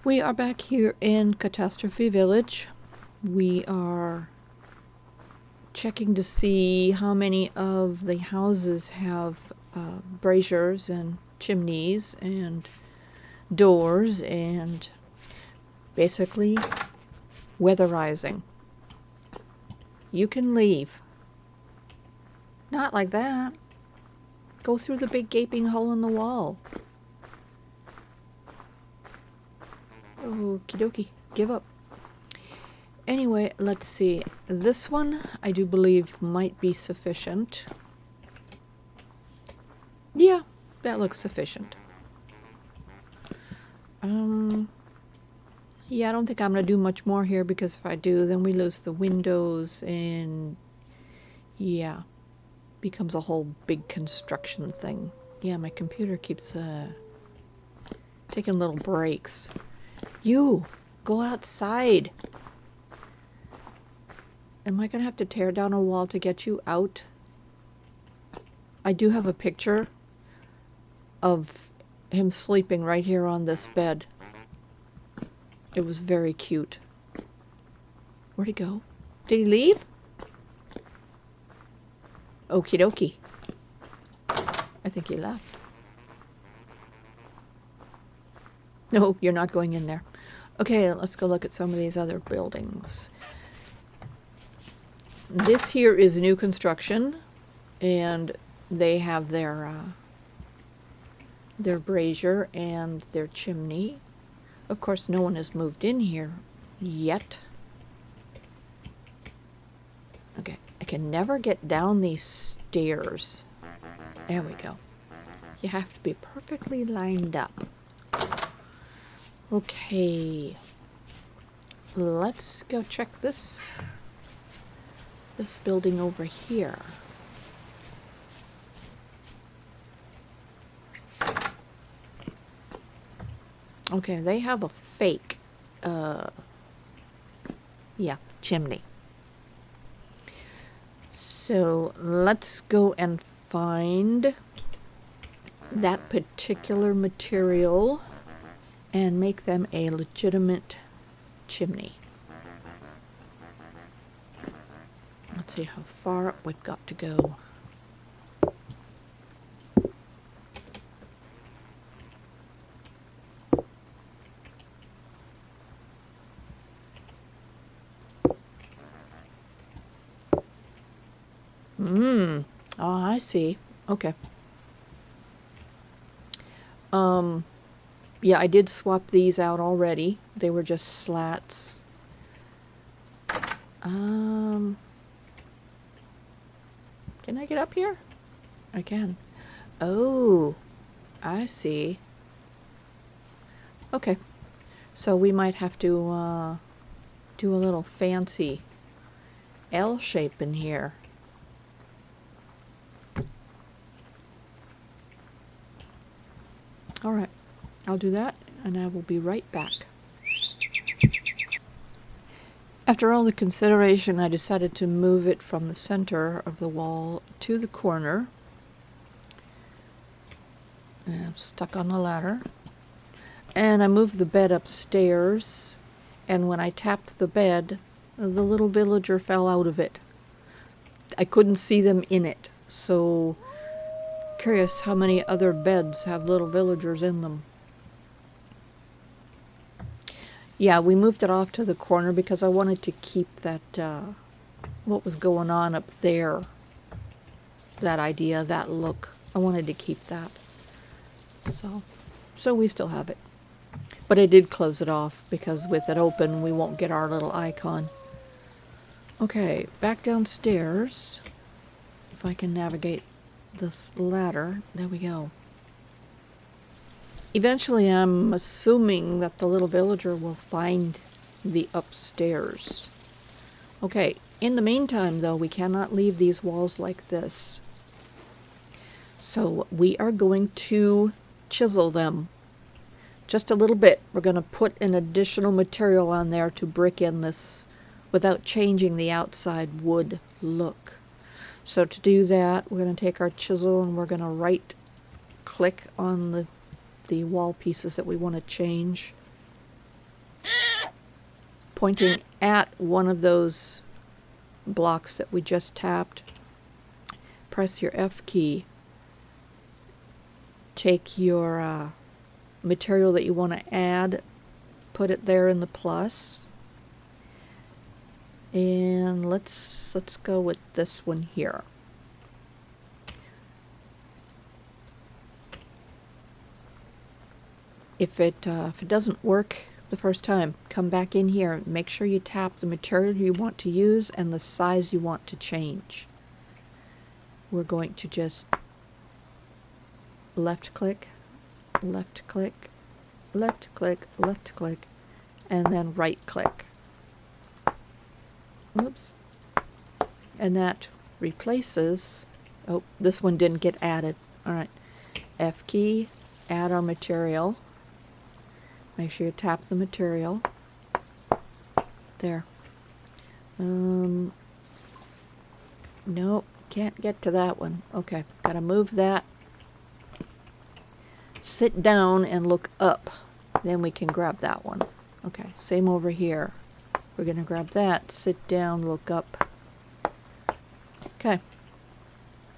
We are back here in Catastrofee Village. We are checking to see how many of the houses have braziers and chimneys and doors and basically weatherizing. You can leave. Not like that. Go through the big gaping hole in the wall. Okie dokie. Give up. Anyway, let's see. This one, I do believe, might be sufficient. Yeah, that looks sufficient. Yeah, I don't think I'm going to do much more here, because if I do, then we lose the windows, and yeah, becomes a whole big construction thing. Yeah, my computer keeps taking little breaks. You, go outside. Am I going to have to tear down a wall to get you out? I do have a picture of him sleeping right here on this bed. It was very cute. Where'd he go? Did he leave? Okie dokie. I think he left. No, you're not going in there. Okay, let's go look at some of these other buildings. This here is new construction, and they have their brazier and their chimney. Of course, no one has moved in here yet. Okay, I can never get down these stairs. There we go. You have to be perfectly lined up. Okay, let's go check this building over here. Okay, they have a fake chimney. So let's go and find that particular material and make them a legitimate chimney. Let's see how far up we've got to go. Oh, I see. Okay. Yeah, I did swap these out already. They were just slats. Can I get up here? I can. Oh, I see. Okay. So we might have to do a little fancy L shape in here. All right, I'll do that, and I will be right back. After all the consideration, I decided to move it from the center of the wall to the corner. And I'm stuck on the ladder. And I moved the bed upstairs, and when I tapped the bed, the little villager fell out of it. I couldn't see them in it, so curious how many other beds have little villagers in them. Yeah, we moved it off to the corner because I wanted to keep that, what was going on up there. That idea, that look. I wanted to keep that. So we still have it. But I did close it off because with it open, we won't get our little icon. Okay, back downstairs. If I can navigate this ladder. There we go. Eventually, I'm assuming that the little villager will find the upstairs. Okay, in the meantime, though, we cannot leave these walls like this. So we are going to chisel them just a little bit. We're going to put an additional material on there to brick in this without changing the outside wood look. So to do that, we're going to take our chisel and we're going to right-click on the wall pieces that we want to change. pointing at one of those blocks that we just tapped. Press your F key. Take your material that you want to add, put it there in the plus. And let's go with this one here. If it doesn't work the first time, come back in here. Make sure you tap the material you want to use and the size you want to change. We're going to just left click, left click, left click, left click, and then right click. Oops. And that replaces, oh, this one didn't get added. All right. F key, add our material. Make sure you tap the material. There. Nope, can't get to that one. Okay, gotta move that. Sit down and look up. Then we can grab that one. Okay, same over here. We're gonna grab that, sit down, look up. Okay,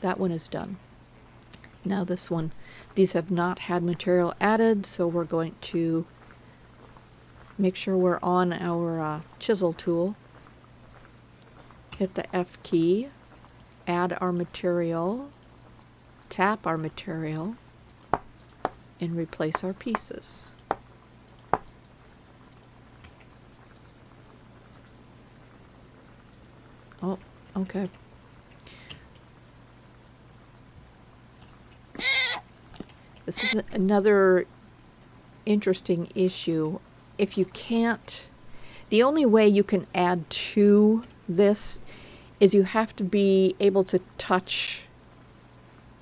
that one is done. Now this one. These have not had material added, so we're going to make sure we're on our chisel tool. Hit the F key, add our material, tap our material, and replace our pieces. Oh, okay. This is another interesting issue. If you can't, the only way you can add to this is you have to be able to touch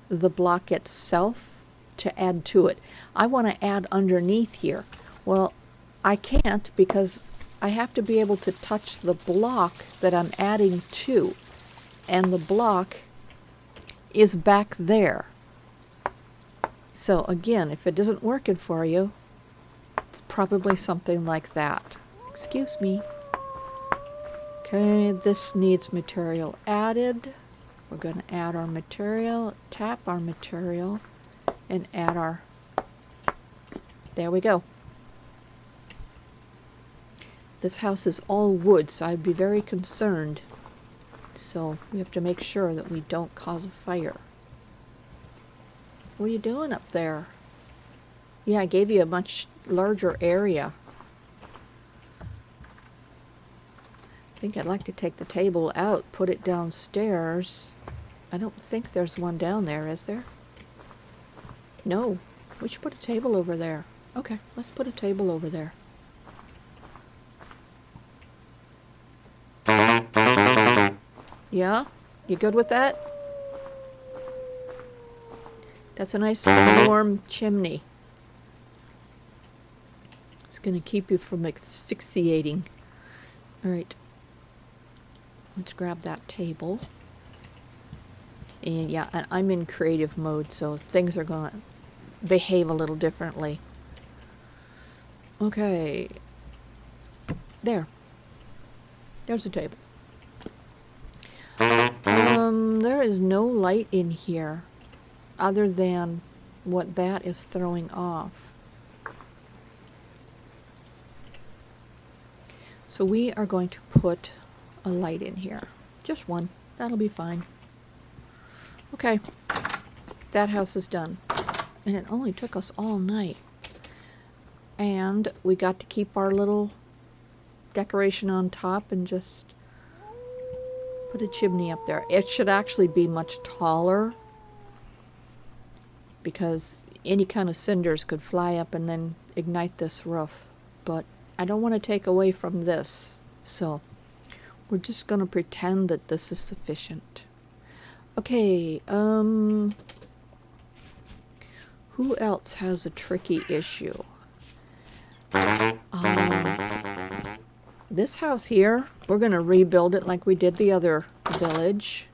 the block itself to add to it. I want to add underneath here. Well, I can't because I have to be able to touch the block that I'm adding to, and the block is back there. So again, if it isn't working for you, it's probably something like that. Excuse me. Okay, this needs material added. We're going to add our material, tap our material, and add our... There we go. This house is all wood, so I'd be very concerned. So we have to make sure that we don't cause a fire. What are you doing up there? Yeah, I gave you a much larger area. I think I'd like to take the table out, put it downstairs. I don't think there's one down there, is there? No, we should put a table over there. Okay, let's put a table over there. Yeah? You good with that? That's a nice warm chimney. It's going to keep you from asphyxiating. Alright. Let's grab that table. And yeah, I'm in creative mode, so things are going to behave a little differently. Okay. There. There's a table. There is no light in here other than what that is throwing off. So we are going to put a light in here. Just one. That'll be fine. Okay. That house is done. And it only took us all night. And we got to keep our little decoration on top and just put a chimney up there. It should actually be much taller because any kind of cinders could fly up and then ignite this roof. But I don't want to take away from this, so we're just going to pretend that this is sufficient. Okay, who else has a tricky issue? This house here, we're going to rebuild it like we did the other village.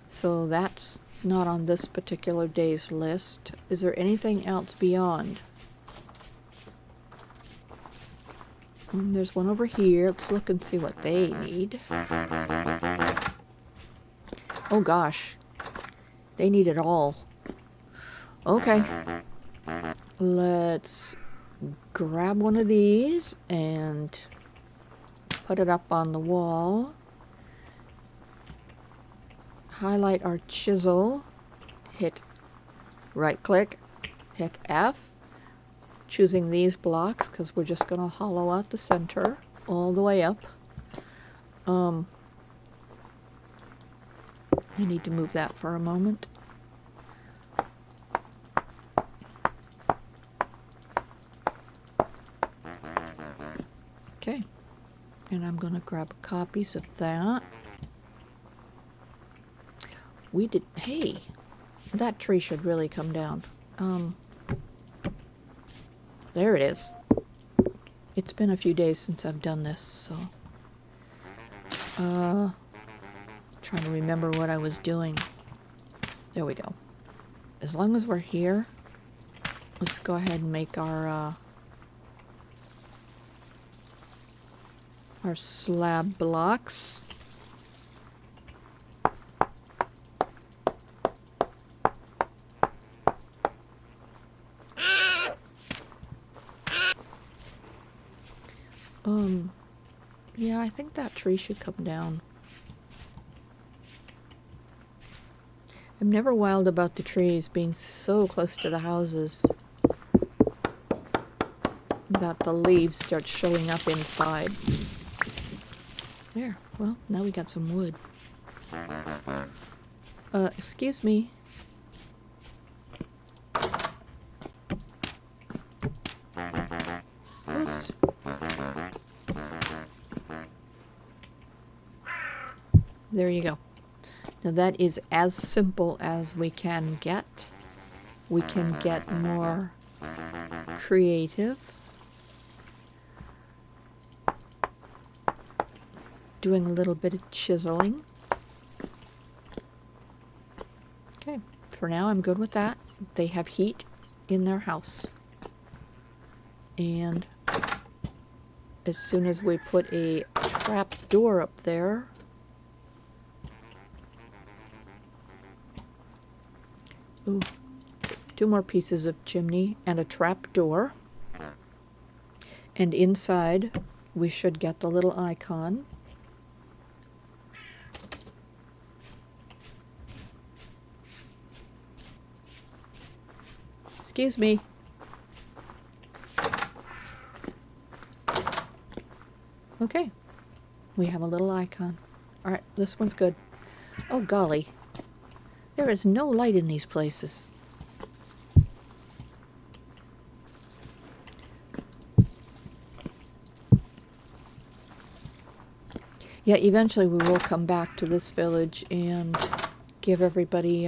So that's not on this particular day's list. Is there anything else beyond? There's one over here. Let's look and see what they need. Oh gosh. They need it all. Okay. Let's grab one of these and put it up on the wall. Highlight our chisel. Hit right click. Hit F. Choosing these blocks because we're just going to hollow out the center all the way up. I need to move that for a moment. Okay, and I'm going to grab copies of that. Hey, that tree should really come down. There it is. It's been a few days since I've done this, so... trying to remember what I was doing. There we go. As long as we're here, let's go ahead and make our slab blocks. Yeah, I think that tree should come down. I'm never wild about the trees being so close to the houses that the leaves start showing up inside. There, well, now we got some wood. Excuse me. Oops. There you go. Now that is as simple as we can get. We can get more creative. Doing a little bit of chiseling. Okay, for now I'm good with that. They have heat in their house. And as soon as we put a trap door up there, ooh, 2 more pieces of chimney and a trap door. And inside we should get the little icon. Excuse me. Okay. We have a little icon. Alright, this one's good. Oh golly. There is no light in these places. Yeah, eventually we will come back to this village and give everybody,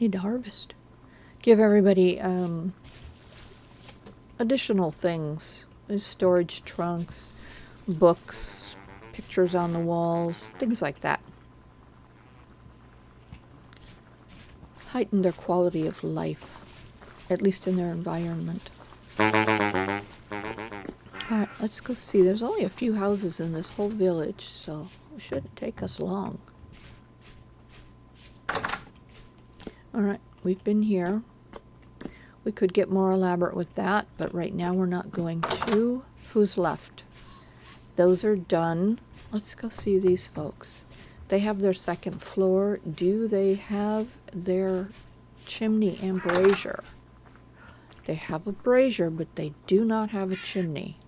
need to harvest. Give everybody, additional things. There's storage trunks, books, pictures on the walls, things like that. Heighten their quality of life, at least in their environment. Alright, let's go see. There's only a few houses in this whole village, so it shouldn't take us long. Alright, we've been here. We could get more elaborate with that, but right now we're not going to. Who's left? Those are done. Let's go see these folks. They have their second floor. Do they have their chimney and brazier? They have a brazier, but they do not have a chimney.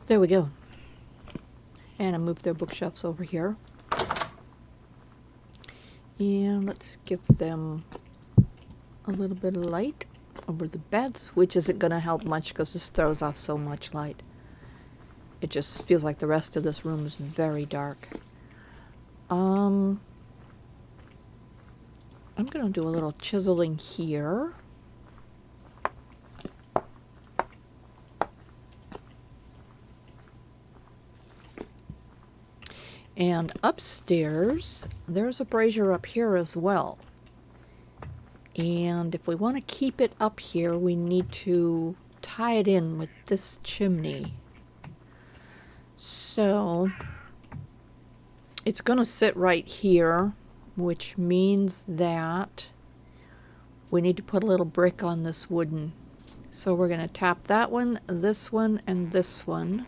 There we go. And I moved their bookshelves over here. And let's give them a little bit of light over the beds, which isn't going to help much because this throws off so much light. It just feels like the rest of this room is very dark. I'm going to do a little chiseling here. And upstairs, there's a brazier up here as well. And if we want to keep it up here, we need to tie it in with this chimney. So it's going to sit right here, which means that we need to put a little brick on this wooden. So we're going to tap that one, and this one.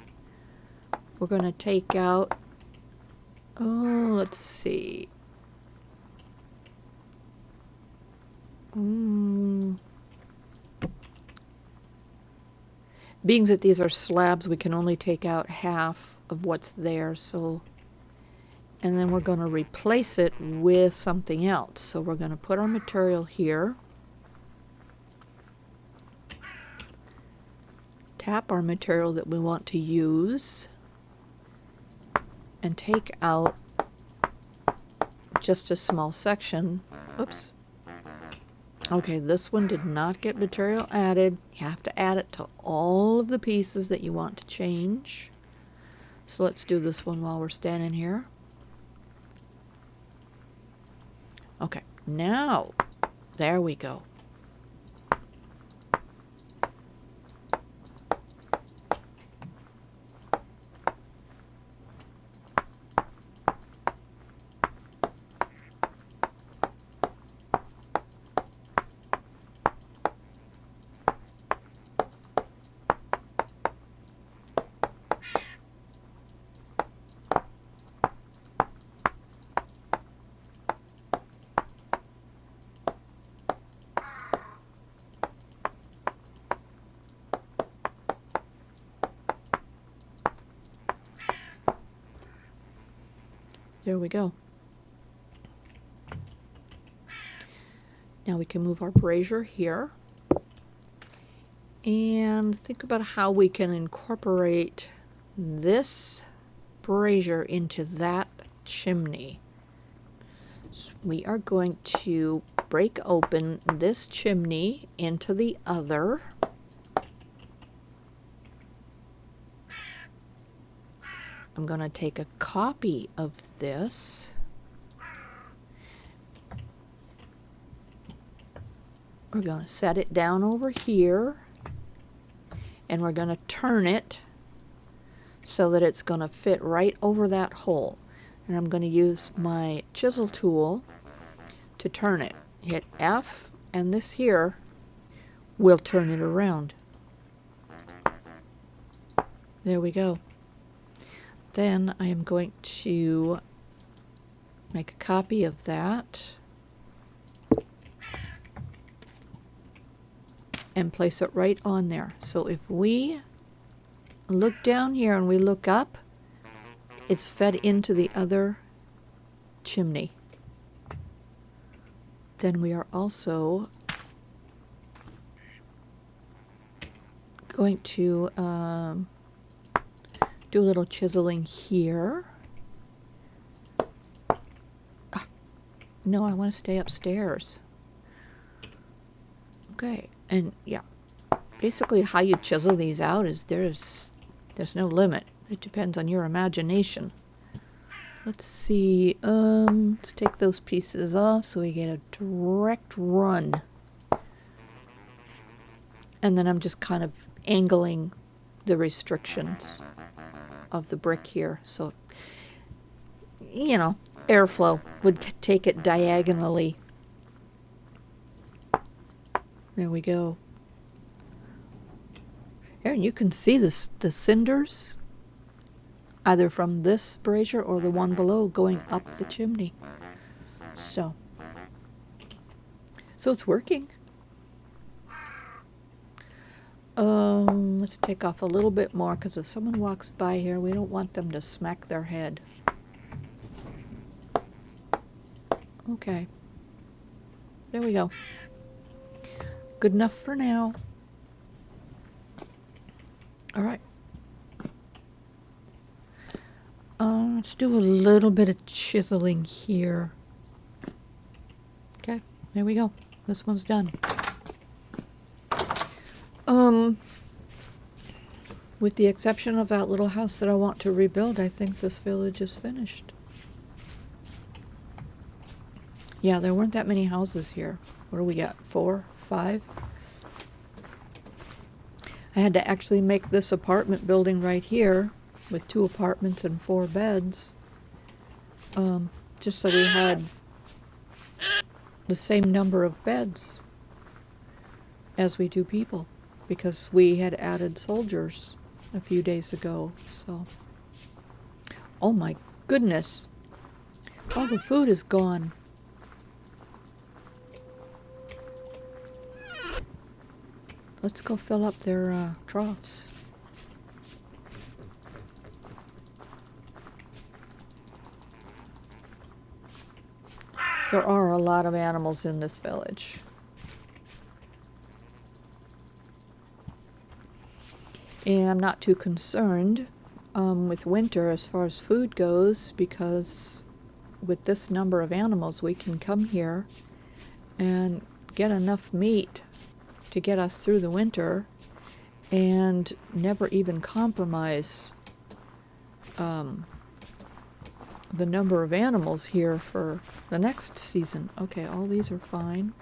We're going to take out, oh, let's see. Being that these are slabs, we can only take out half of what's there, so, and then we're going to replace it with something else. So we're going to put our material here, tap our material that we want to use, and take out just a small section. Oops. Okay, this one did not get material added. You have to add it to all of the pieces that you want to change. So let's do this one while we're standing here. Okay, now, there we go. There we go. Now we can move our brazier here and think about how we can incorporate this brazier into that chimney. So we are going to break open this chimney into the other. I'm going to take a copy of this. We're going to set it down over here, and we're going to turn it so that it's going to fit right over that hole. And I'm going to use my chisel tool to turn it. Hit F, and this here will turn it around. There we go. Then I am going to make a copy of that and place it right on there. So if we look down here and we look up, it's fed into the other chimney. Then we are also going to do a little chiseling here. No, I want to stay upstairs. Okay, and yeah, basically how you chisel these out is there's no limit. It depends on your imagination. Let's see, let's take those pieces off so we get a direct run. And then I'm just kind of angling the restrictions of the brick here, so, you know, airflow would take it diagonally. There we go. Here, you can see the cinders, either from this brazier or the one below, going up the chimney. So it's working. Let's take off a little bit more, because if someone walks by here, we don't want them to smack their head. Okay. There we go. Good enough for now. Alright. Let's do a little bit of chiseling here. Okay, there we go. This one's done. With the exception of that little house that I want to rebuild, I think this village is finished. Yeah, there weren't that many houses here. What do we got? 4? 5? I had to actually make this apartment building right here with 2 apartments and 4 beds, just so we had the same number of beds as we do people, because we had added soldiers a few days ago. So, oh my goodness, all the food is gone. Let's go fill up their troughs. There are a lot of animals in this village. And I'm not too concerned with winter as far as food goes, because with this number of animals we can come here and get enough meat to get us through the winter and never even compromise the number of animals here for the next season. Okay, all these are fine.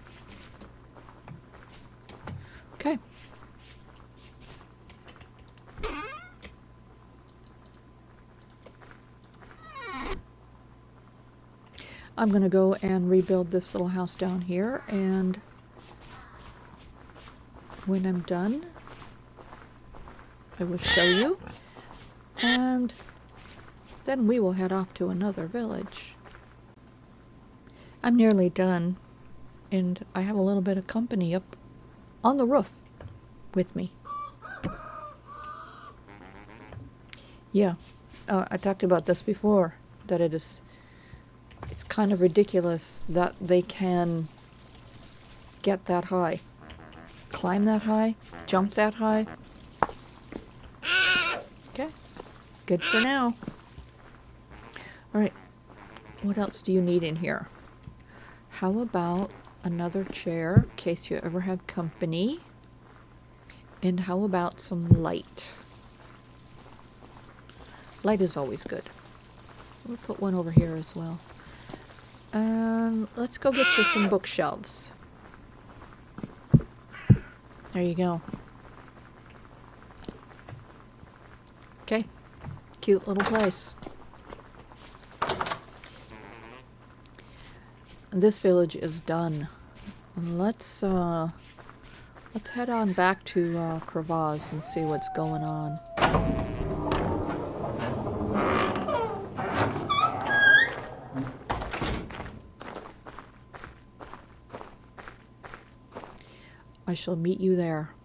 Okay. I'm going to go and rebuild this little house down here, and when I'm done, I will show you, and then we will head off to another village. I'm nearly done, and I have a little bit of company up on the roof with me. Yeah, I talked about this before, that it's kind of ridiculous that they can get that high, climb that high, jump that high. Okay, good for now. Alright, what else do you need in here? How about another chair, in case you ever have company? And how about some light? Light is always good. We'll put one over here as well. Let's go get you some bookshelves. There you go. Okay, cute little place. This village is done. Let's head on back to Crevasse and see what's going on. I shall meet you there.